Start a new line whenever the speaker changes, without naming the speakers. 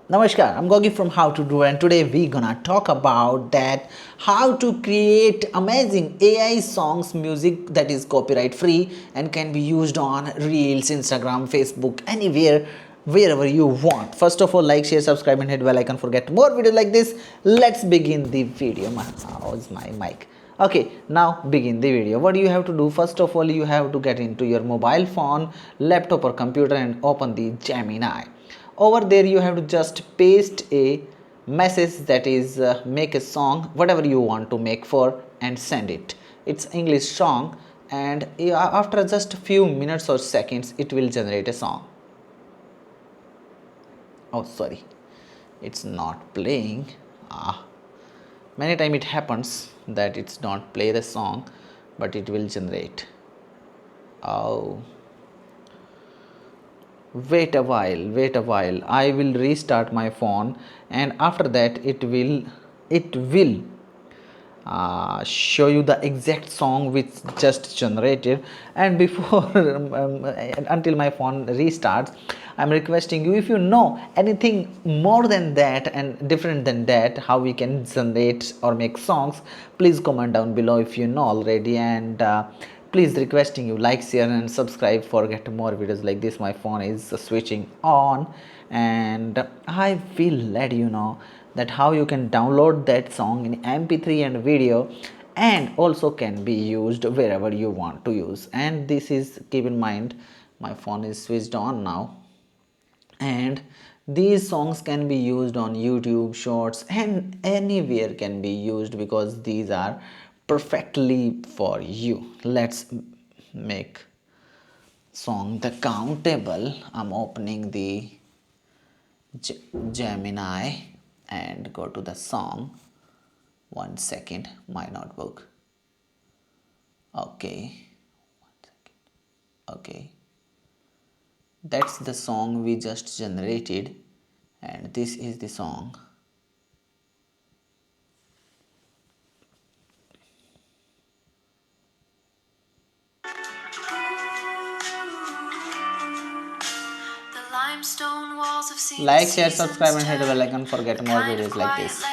Namaskar, I'm Gogi from How to Do, and today we're gonna talk about that how to create amazing AI songs music that is copyright free and can be used on Reels, Instagram, Facebook, anywhere, wherever you want. First of all, like, share, subscribe, and hit bell icon for get more videos like this. Let's begin the video. How's my mic? Okay, now begin the video. What do you have to do? First of all, you have to get into your mobile phone, laptop, or computer and open the Gemini. Over there you have to just paste a message that is make a song whatever you want to make for and send it. It's English song, and after just a few minutes or seconds it will generate a song. Oh, sorry, it's not playing. Many time it happens that it's not play the song, but it will generate. Oh, wait a while, I will restart my phone, and after that it will show you the exact song which just generated. And before until my phone restarts, I'm requesting you, if you know anything more than that and different than that, how we can generate or make songs, please comment down below if you know already. And please requesting you, like, share and subscribe for get more videos like this. My phone is switching on, and I will let you know that how you can download that song in mp3 and video, and also can be used wherever you want to use. And this is, keep in mind, my phone is switched on now, and these songs can be used on YouTube shorts and anywhere can be used, because these are perfectly for you. Let's make song the countable. I'm opening the Gemini and go to the song. 1 second, my notebook. Okay, 1 second. Okay, that's the song we just generated, and this is the song. Like, share, subscribe, and hit the bell icon for get more videos like this.